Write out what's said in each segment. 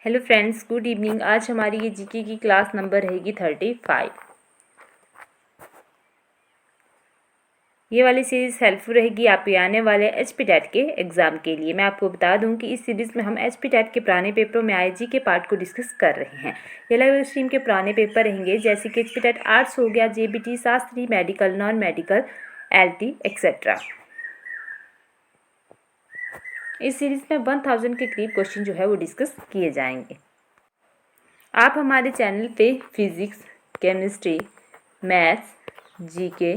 Hello friends, good evening. आज हमारी ये जीके की क्लास नंबर रहेगी 35। ये वाली सीरीज़ हेल्पफुल रहेगी आपके आने वाले एचपी टेट के एग्ज़ाम के लिए। मैं आपको बता दूं कि इस सीरीज़ में हम एचपी टेट के पुराने पेपरों में आए जीके पार्ट को डिस्कस कर रहे हैं। ये लाइव स्ट्रीम के पुराने पेपर रहेंगे, जैसे कि एचपी टेट आर्ट्स हो गया, JBT, Shastri, medical, non medical, LT etcetera. इस सीरीज़ में 1000 के करीब क्वेश्चन जो है वो डिस्कस किए जाएंगे। आप हमारे चैनल पे physics, chemistry, maths, GK,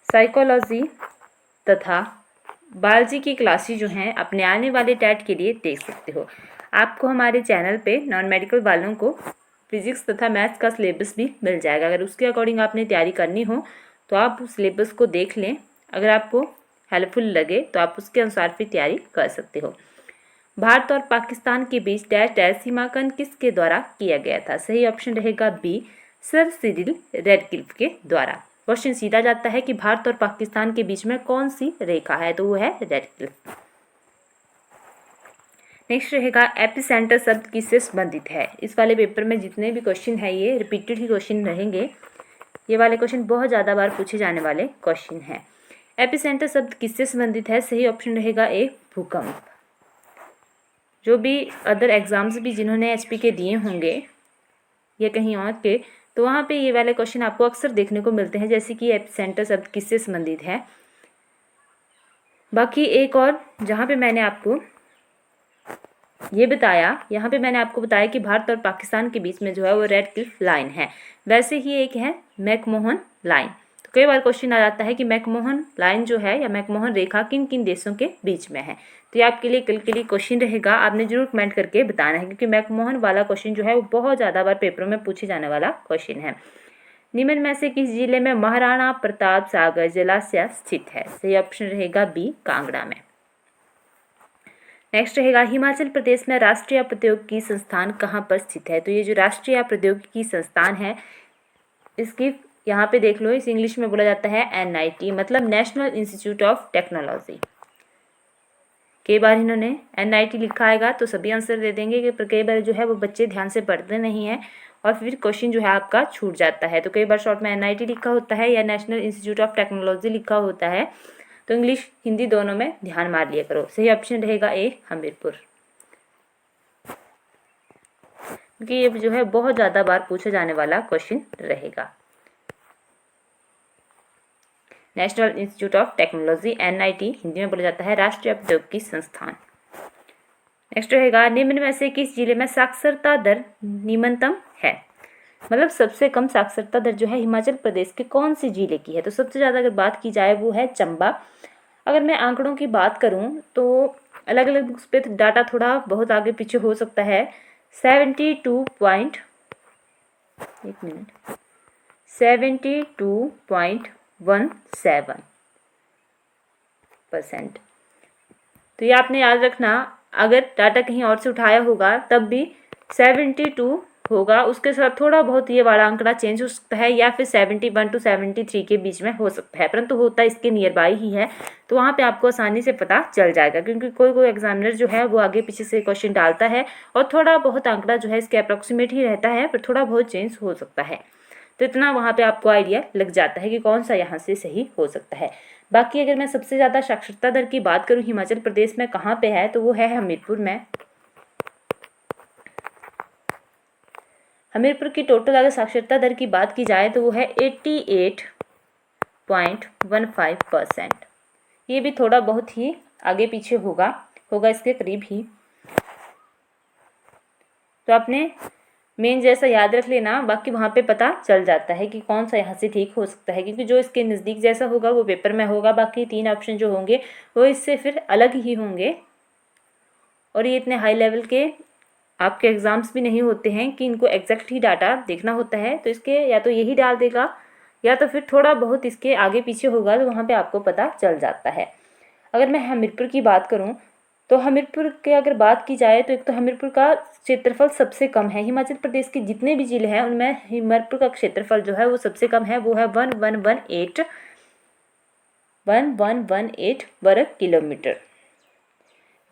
psychology तथा बायोलॉजी की क्लासेस जो हैं अपने आने वाले टेट के लिए देख सकते हो। आपको हमारे चैनल पे नॉन मेडिकल वालों को फिजिक्स तथा मैथ्स का सिलेबस भी मिल जाएगा। अगर उसके अकॉर्डिंग आपने तैयारी करनी हो तो आप उस सिलेबस को देख लें। अगर आपको हेल्पफुल लगे तो आप उसके अनुसार भी तैयारी कर सकते हो। भारत और पाकिस्तान के बीच डैश डैश सीमांकन किसके द्वारा किया गया था? सही ऑप्शन रहेगा बी, सर सिरिल रैडक्लिफ के द्वारा। क्वेश्चन सीधा जाता है कि भारत और पाकिस्तान के बीच में कौन सी रेखा है, तो वो है रैडक्लिफ। नेक्स्ट रहेगा एपिसेंटर शब्द किससे संबंधित है? इस वाले पेपर में जितने भी क्वेश्चन है ये रिपीटेड ही क्वेश्चन रहेंगे। ये वाले क्वेश्चन बहुत ज़्यादा बार पूछे जाने वाले क्वेश्चन हैं। एपिसेंटर शब्द किससे संबंधित है? सही ऑप्शन रहेगा ए, भूकंप। जो भी अदर एग्ज़ाम्स भी जिन्होंने एचपी के दिए होंगे या कहीं और के, तो वहाँ पे ये वाले क्वेश्चन आपको अक्सर देखने को मिलते हैं, जैसे कि एपिसेंटर शब्द किससे संबंधित है। बाकी एक और जहाँ पे मैंने आपको ये बताया, यहाँ पे मैंने आपको बताया कि भारत और पाकिस्तान के बीच में जो है वो रेडक्लिफ लाइन है। वैसे ही एक है मैकमोहन लाइन। तो कई बार क्वेश्चन आ जाता है कि मैकमोहन लाइन जो है या मैकमोहन रेखा किन किन देशों के बीच में है। तो ये आपके लिए कल के लिए क्वेश्चन रहेगा, आपने जरूर कमेंट करके बताना है, क्योंकि मैकमोहन वाला क्वेश्चन जो है वो बहुत ज़्यादा बार पेपरों में पूछे जाने वाला क्वेश्चन है। निम्न में से किस जिले में महाराणा प्रताप सागर जलाशय स्थित है? सही ऑप्शन रहेगा बी, कांगड़ा में। नेक्स्ट रहेगा हिमाचल प्रदेश में राष्ट्रीय प्रौद्योगिकी संस्थान कहाँ पर स्थित है? तो ये जो राष्ट्रीय प्रौद्योगिकी संस्थान है, इसकी यहाँ पे देख लो, इस इंग्लिश में बोला जाता है NIT, मतलब नेशनल इंस्टीट्यूट ऑफ टेक्नोलॉजी। कई बार इन्होंने NIT लिखा आएगा तो सभी आंसर दे देंगे, कि कई बार जो है वो बच्चे ध्यान से पढ़ते नहीं हैं और फिर क्वेश्चन जो है आपका छूट जाता है। तो कई बार शॉर्ट में NIT लिखा होता है या नेशनल इंस्टीट्यूट ऑफ टेक्नोलॉजी लिखा होता है, तो इंग्लिश हिंदी दोनों में ध्यान मार लिया करो। सही ऑप्शन रहेगा ए, हमीरपुर, क्योंकि ये जो है बहुत ज़्यादा बार पूछा जाने वाला क्वेश्चन रहेगा। National institute of technology NIT Hindi में बोला जाता है राष्ट्रीय प्रौद्योगिकी संस्थान। नेक्स्ट रहेगा निम्न में से किस जिले में साक्षरता दर निम्नतम है? मतलब सबसे कम साक्षरता दर जो है हिमाचल प्रदेश के कौन से जिले की है? तो सबसे ज़्यादा अगर बात की जाए वो है चंबा। अगर मैं आंकड़ों की बात करूं तो अलग अलग बुक्स पे डाटा थोड़ा बहुत आगे पीछे हो सकता है। 72.17%। तो ये आपने याद रखना, अगर डाटा कहीं और से उठाया होगा तब भी 72 होगा, उसके साथ थोड़ा बहुत ये वाला आंकड़ा चेंज हो सकता है, या फिर 71 to 73 के बीच में हो सकता है, परंतु होता इसके नियर बाई ही है। तो वहाँ पे आपको आसानी से पता चल जाएगा, क्योंकि कोई कोई एग्जामिनर जो है वो आगे पीछे से क्वेश्चन डालता है और थोड़ा बहुत आंकड़ा जो है इसके अप्रोक्सीमेट ही रहता है, पर थोड़ा बहुत चेंज हो सकता है। तो इतना वहाँ पे आपको आइडिया लग जाता है कि कौन सा यहाँ से सही हो सकता है। बाकी अगर मैं सबसे ज़्यादा साक्षरता दर की बात करूँ हिमाचल प्रदेश में कहाँ पे है, तो वो है हमीरपुर में। हमीरपुर की टोटल अगर साक्षरता दर की बात की जाए तो वो है 88.15%। ये भी थोड़ा बहुत ही आगे पीछे होगा इसके करीब ही। तो आपने मेन जैसा याद रख लेना, बाकी वहाँ पे पता चल जाता है कि कौन सा यहाँ से ठीक हो सकता है, क्योंकि जो इसके नज़दीक जैसा होगा वो पेपर में होगा, बाकी 3 ऑप्शन जो होंगे वो इससे फिर अलग ही होंगे। और ये इतने हाई लेवल के आपके एग्ज़ाम्स भी नहीं होते हैं कि इनको एग्जैक्ट ही डाटा देखना होता है, तो इसके या तो यही डाल देगा या तो फिर थोड़ा बहुत इसके आगे पीछे होगा, तो वहाँ पे आपको पता चल जाता है। अगर मैं हमीरपुर की बात करूँ तो हमीरपुर के अगर बात की जाए तो एक तो हमीरपुर का क्षेत्रफल सबसे कम है। हिमाचल प्रदेश के जितने भी जिले हैं उनमें हमीरपुर का क्षेत्रफल जो है वो सबसे कम है, वो है 1118 वर्ग किलोमीटर।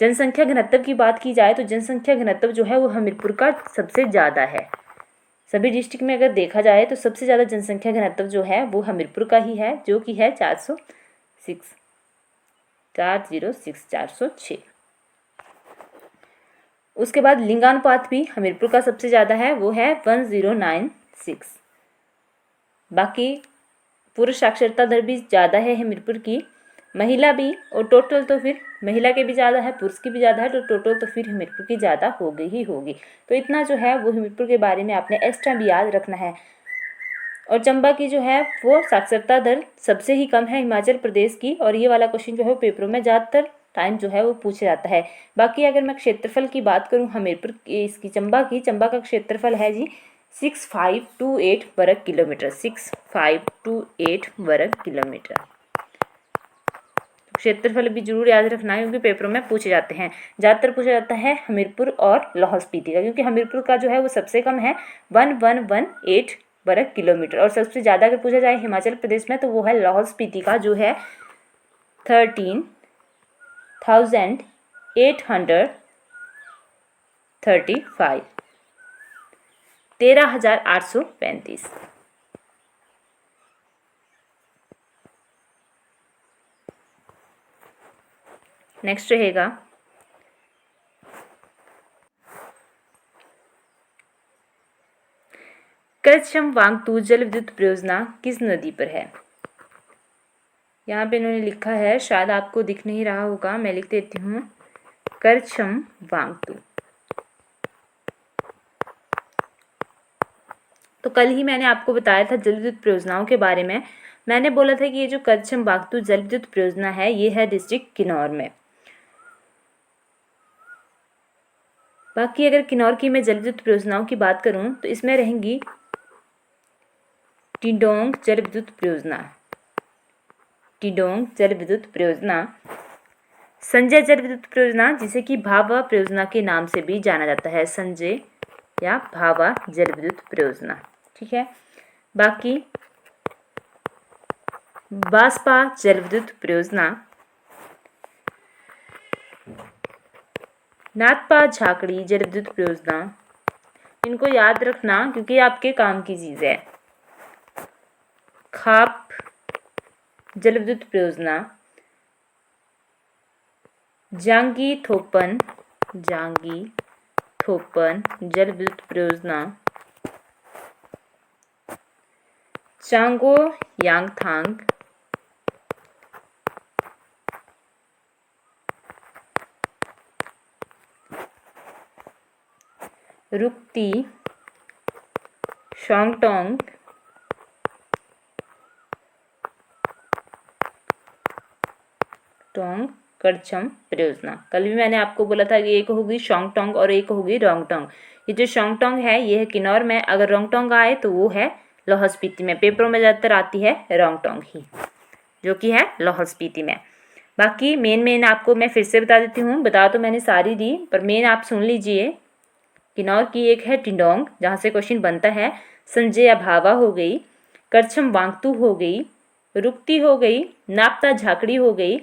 जनसंख्या घनत्व की बात की जाए तो जनसंख्या घनत्व जो है वो हमीरपुर का सबसे ज़्यादा है। सभी डिस्ट्रिक्ट में अगर देखा जाए तो सबसे ज़्यादा जनसंख्या घनत्व जो है वो हमीरपुर का ही है, जो कि है 406। उसके बाद लिंगानुपात भी हमीरपुर का सबसे ज़्यादा है, वो है 1096। बाकी पुरुष साक्षरता दर भी ज़्यादा है हमीरपुर की, महिला भी, और टोटल तो फिर महिला के भी ज़्यादा है, पुरुष की भी ज़्यादा है, तो टोटल तो फिर हमीरपुर की ज़्यादा होगी ही होगी। तो इतना जो है वो हमीरपुर के बारे में आपने एक्स्ट्रा भी याद रखना है। और चंबा की जो है वो साक्षरता दर सबसे ही कम है हिमाचल प्रदेश की, और ये वाला क्वेश्चन जो है पेपरों में ज़्यादातर टाइम जो है वो पूछा जाता है। बाकी अगर मैं क्षेत्रफल की बात करूँ हमीरपुर इसकी चंबा का क्षेत्रफल है जी 6528 वर्ग किलोमीटर, 6528 वर्ग किलोमीटर। क्षेत्रफल भी जरूर याद रखना है क्योंकि पेपरों में पूछे जाते हैं। ज़्यादातर पूछा जाता है हमीरपुर और लाहौल स्पीति का, क्योंकि हमीरपुर का जो है वो सबसे कम है 1118 वर्ग किलोमीटर, और सबसे ज़्यादा अगर पूछा जाए हिमाचल प्रदेश में तो वो है लाहौल स्पीति का जो है 13,835, 13,835। नेक्स्ट रहेगा करछम वांगतू जल विद्युत परियोजना किस नदी पर है। यहाँ पे इन्होंने लिखा है, शायद आपको दिख नहीं रहा होगा, मैं लिख देती हूँ, करछम वांगतू। तो कल ही मैंने आपको बताया था जल विद्युत परियोजनाओं के बारे में। मैंने बोला था कि ये जो करछम वांगतू जल विद्युत परियोजना है ये है डिस्ट्रिक्ट किन्नौर में। बाकी अगर किन्नौर की मैं जल विद्युत परियोजनाओं की बात करूं तो इसमें रहेंगी टिडोंग जल विद्युत परियोजना, टिडोंग जल विद्युत परियोजना, संजय जल विद्युत परियोजना जिसे कि भावा परियोजना के नाम से भी जाना जाता है, संजय या भावा जल विद्युत परियोजना, ठीक है। बाकी बास्पा जल विद्युत परियोजना, नाथपा झाकड़ी जल विद्युत परियोजना, इनको याद रखना क्योंकि आपके काम की चीज़ है। खाप जल विद्युत परियोजना, जांगी थोपन जल विद्युत परियोजना, चांगो यांगथांग, रुक्ती शोंगटोंग, करछम परियोजना। कल भी मैंने आपको बोला था कि एक होगी शोंगटोंग और एक होगी रोंगटोंग। ये जो शोंगटोंग है ये है किन्नौर में, अगर रोंगटोंग आए तो वो है लाहौल स्पीति में। पेपरों में ज़्यादातर आती है रोंगटोंग ही, जो कि है लाहौल स्पीति में। बाकी मेन आपको मैं फिर से बता देती हूँ, बता तो मैंने सारी दी, पर मेन आप सुन लीजिए। किन्नौर की एक है टिडोंग जहाँ से क्वेश्चन बनता है, संजय भावा हो गई, करछम वांगतू हो गई, रुक्ती हो गई, नापता झाकड़ी हो गई,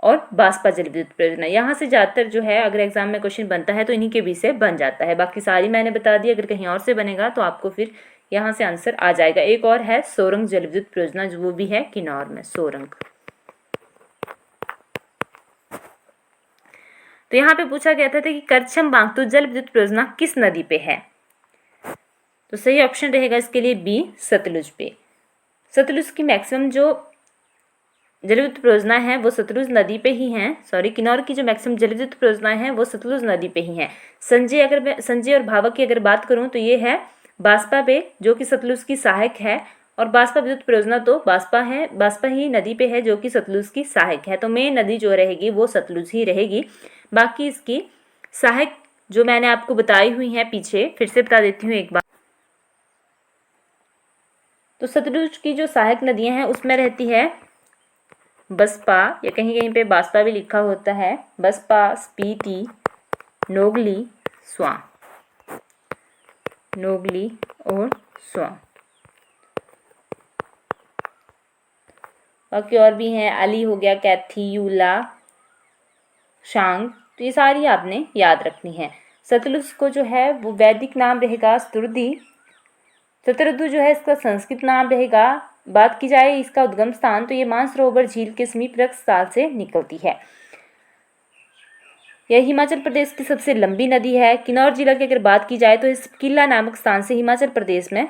और बास्पा जल विद्युत परियोजना। यहाँ से ज़्यादातर जो है अगर एग्जाम में क्वेश्चन बनता है तो इन्हीं के बीच से बन जाता है। बाकी सारी मैंने बता दी, अगर कहीं और से बनेगा तो आपको फिर यहाँ से आंसर आ जाएगा। एक और है सोरंग जल विद्युत परियोजना, जो वो भी है किन्नौर में, सोरंग। तो यहाँ पे पूछा गया था कि करछम वांगतू जल विद्युत परियोजना किस नदी पे है, तो सही ऑप्शन रहेगा इसके लिए बी, सतलुज पे। सतलुज की मैक्सिमम जो जल विद्युत परियोजना है वो सतलुज नदी पे ही हैं। सॉरी, किन्नौर की जो मैक्सिमम जल विद्युत परियोजनाएं हैं वो सतलुज नदी पे ही हैं। संजय और भावा की अगर बात करूं तो ये है बास्पा पे, जो कि सतलुज की सहायक है, और बास्पा विद्युत परियोजना तो बास्पा ही नदी पे है जो कि सतलुज की सहायक है। तो मेन नदी जो रहेगी वो सतलुज ही रहेगी। बाकी इसकी सहायक जो मैंने आपको बताई हुई हैं पीछे, फिर से बता देती हूँ एक बार। तो सतलुज की जो सहायक नदियां हैं उसमें रहती है बसपा, या कहीं कहीं पे बास्पा भी लिखा होता है, बसपा, स्पीति, नोगली, स्वां, नोगली और स्वां। बाकी और भी हैं, अली हो गया, कैथी, यूला, शांग, तो ये सारी आपने याद रखनी है। सतलुज को जो है वो वैदिक नाम रहेगा स्तुर्दी। शतरुद्ध जो है इसका संस्कृत नाम रहेगा। बात की जाए इसका उद्गम स्थान तो ये मानसरोवर झील के समीप रक्ससाल से निकलती है। यह हिमाचल प्रदेश की सबसे लंबी नदी है। किन्नौर जिला की अगर बात की जाए तो इस किला नामक स्थान से हिमाचल प्रदेश में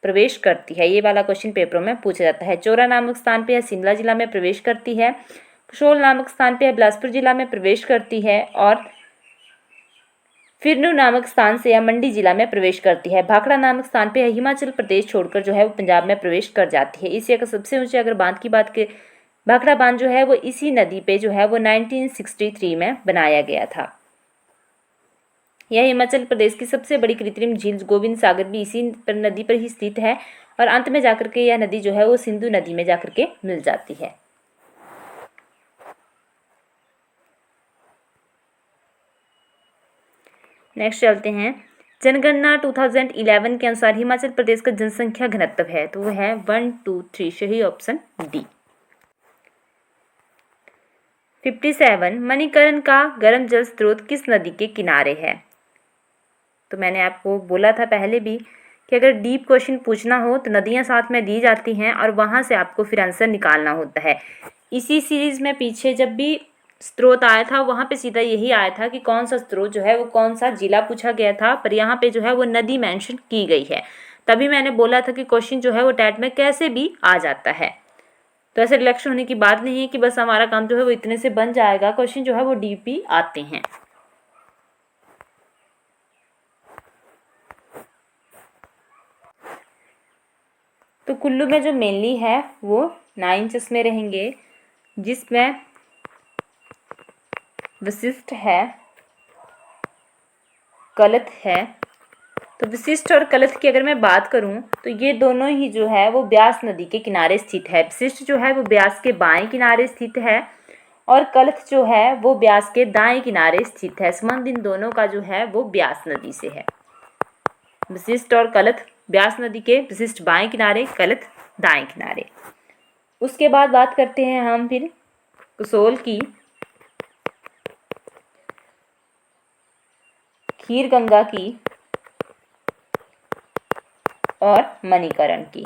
प्रवेश करती है। ये वाला क्वेश्चन पेपरों में पूछा जाता है। चोरा नामक स्थान पे है शिमला जिला में प्रवेश करती है। कसोल नामक स्थान पे है बिलासपुर जिला में प्रवेश करती है। और फिरनू नामक स्थान से यह मंडी जिला में प्रवेश करती है। भाखड़ा नामक स्थान पे हिमाचल प्रदेश छोड़कर जो है वो पंजाब में प्रवेश कर जाती है। एशिया का सबसे ऊंचे अगर बांध की बात करें, भाखड़ा बांध जो है वो इसी नदी पे जो है वो 1963 में बनाया गया था। यह हिमाचल प्रदेश की सबसे बड़ी कृत्रिम झील गोविंद सागर भी इसी नदी पर ही स्थित है। और अंत में जाकर के यह नदी जो है वो सिंधु नदी में जाकर के मिल जाती है। नेक्स्ट चलते हैं। जनगणना 2011 के अनुसार हिमाचल प्रदेश का जनसंख्या घनत्व है तो वो है 123। सही ऑप्शन डी। 57 मणिकर्ण का गर्म जल स्रोत किस नदी के किनारे है। तो मैंने आपको बोला था पहले भी कि अगर डीप क्वेश्चन पूछना हो तो नदियां साथ में दी जाती हैं और वहां से आपको फिर आंसर निकालना होता है। इसी सीरीज में पीछे जब भी स्रोत आया था वहां पे सीधा यही आया था कि कौन सा स्रोत जो है वो कौन सा जिला पूछा गया था, पर यहाँ पे जो है वो नदी मेंशन की गई है। तभी मैंने बोला था कि क्वेश्चन जो है वो टैट में कैसे भी आ जाता है। तो ऐसे रिलेक्शन होने की बात नहीं है कि बस हमारा काम जो है वो इतने से बन जाएगा। क्वेश्चन जो है वो डीप भी आते हैं। तो कुल्लू में जो मेनली है वो 9 चश्मे रहेंगे, जिसमें वशिष्ठ है, कलथ है। तो वशिष्ठ और कलथ की अगर मैं बात करूं तो ये दोनों ही जो है वो ब्यास नदी के किनारे स्थित है। वशिष्ठ जो है वो ब्यास के बाएं किनारे स्थित है और कलथ जो है वो ब्यास के दाएं किनारे स्थित है। संबंध इन दोनों का जो है वो ब्यास नदी से है। वशिष्ठ और कलथ ब्यास नदी के, वशिष्ठ बाएं किनारे, कलथ दाएं किनारे। उसके बाद बात करते हैं हम फिर कसोल की, खीर गंगा की और मणिकर्ण की,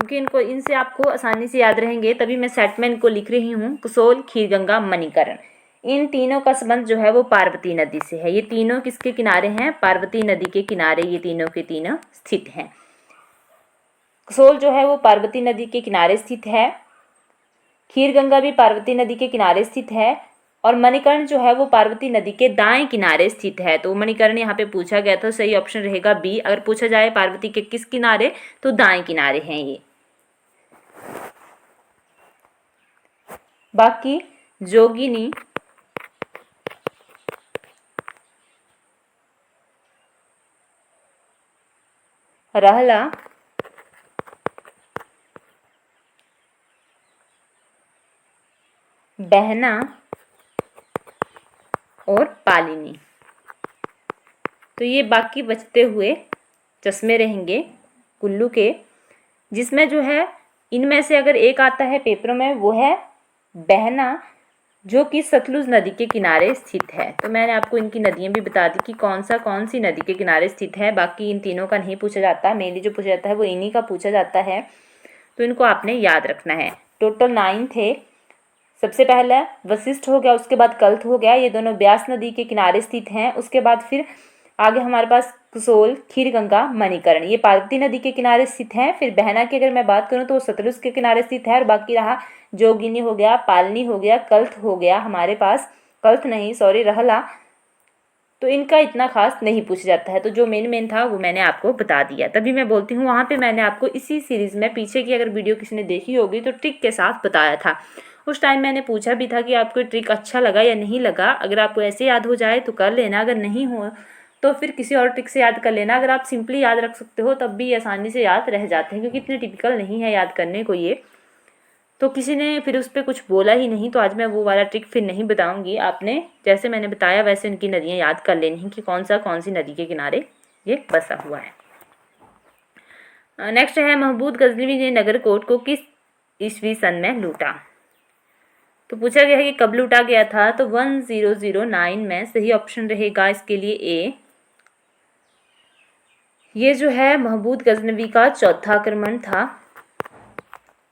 क्योंकि इनसे आपको आसानी से याद रहेंगे तभी मैं सेट में इनको लिख रही हूँ। कसोल, खीर गंगा, मणिकर्ण, इन तीनों का संबंध जो है वो पार्वती नदी से है। ये तीनों किसके किनारे हैं? पार्वती नदी के किनारे ये तीनों के तीनों स्थित हैं। कसोल जो है वो पार्वती नदी के किनारे स्थित है, खीर गंगा भी पार्वती नदी के किनारे स्थित है और मणिकर्ण जो है वो पार्वती नदी के दाएं किनारे स्थित है। तो मणिकर्ण यहाँ पे पूछा गया था, सही ऑप्शन रहेगा बी। अगर पूछा जाए पार्वती के किस किनारे तो दाएं किनारे हैं ये। बाकी जोगिनी, रहला, बहना और पालिनी, तो ये बाकी बचते हुए चश्मे रहेंगे कुल्लू के, जिसमें जो है इनमें से अगर एक आता है पेपरों में वो है बहना, जो कि सतलुज नदी के किनारे स्थित है। तो मैंने आपको इनकी नदियां भी बता दी कि कौन सी नदी के किनारे स्थित है। बाकी इन तीनों का नहीं पूछा जाता, मेनली जो पूछा जाता है वो इन्हीं का पूछा जाता है। तो इनको आपने याद रखना है। टोटल 9 थे। सबसे पहला वशिष्ठ हो गया, उसके बाद कल्थ हो गया, ये दोनों ब्यास नदी के किनारे स्थित हैं। उसके बाद फिर आगे हमारे पास कसोल, खीर गंगा, मणिकर्ण, ये पार्वती नदी के किनारे स्थित हैं। फिर बहना की अगर मैं बात करूं तो वो सतलुज के किनारे स्थित है। और बाकी रहा जोगिनी हो गया, पालनी हो गया, कल्थ हो गया हमारे पास, कल्थ नहीं सॉरी रहला। तो इनका इतना खास नहीं पूछा जाता है। तो जो मेन था वो मैंने आपको बता दिया। तभी मैं बोलती हूँ वहाँ पे मैंने आपको इसी सीरीज़ में पीछे की अगर वीडियो किसी ने देखी होगी तो ट्रिक के साथ बताया था। उस टाइम मैंने पूछा भी था कि आपको ट्रिक अच्छा लगा या नहीं लगा। अगर आपको ऐसे याद हो जाए तो कर लेना, अगर नहीं हो तो फिर किसी और ट्रिक से याद कर लेना। अगर आप सिंपली याद रख सकते हो तब भी आसानी से याद रह जाते हैं, क्योंकि इतने टिपिकल नहीं है याद करने को ये। तो किसी ने फिर उस पर कुछ बोला ही नहीं, तो आज मैं वो वाला ट्रिक फिर नहीं बताऊंगी। आपने जैसे मैंने बताया वैसे उनकी नदियाँ याद कर लेनी कि कौन सी नदी के किनारे ये बसा हुआ है। नेक्स्ट है महमूद गजनवी ने नगरकोट को किस ईस्वी सन में लूटा। तो पूछा गया है कि कब लूटा गया था, तो 1009 में। सही ऑप्शन रहेगा इसके लिए ए। ये जो है महमूद गजनवी का चौथा आक्रमण था।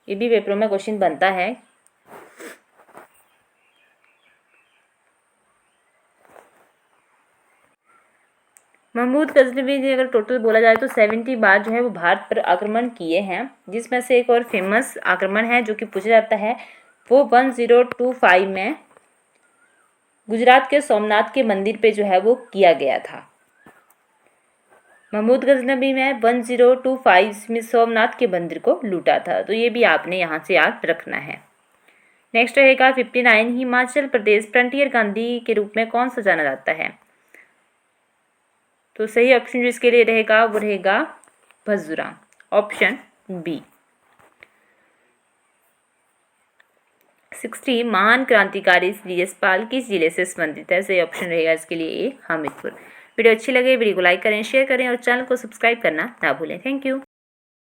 ये भी पेपरों में क्वेश्चन बनता है। महमूद गजनवी ने अगर टोटल बोला जाए तो 70 बार जो है वो भारत पर आक्रमण किए हैं, जिसमें से एक और फेमस आक्रमण है जो कि पूछा जाता है, वो 1025 में गुजरात के सोमनाथ के मंदिर पे जो है वो किया गया था। महमूद गजनवी में 1025 में सोमनाथ के मंदिर को लूटा था। तो ये भी आपने यहाँ से याद रखना है। नेक्स्ट रहेगा 59, हिमाचल प्रदेश फ्रंटियर गांधी के रूप में कौन सा जाना जाता है। तो सही ऑप्शन जो इसके लिए रहेगा वो रहेगा भजूराम, ऑप्शन बी। 60, महान क्रांतिकारी श्री यशपाल किस जिले से संबंधित है। सही ऑप्शन रहेगा इसके लिए ए, हमीरपुर। वीडियो अच्छी लगे वीडियो को लाइक करें, शेयर करें और चैनल को सब्सक्राइब करना ना भूलें। Thank you.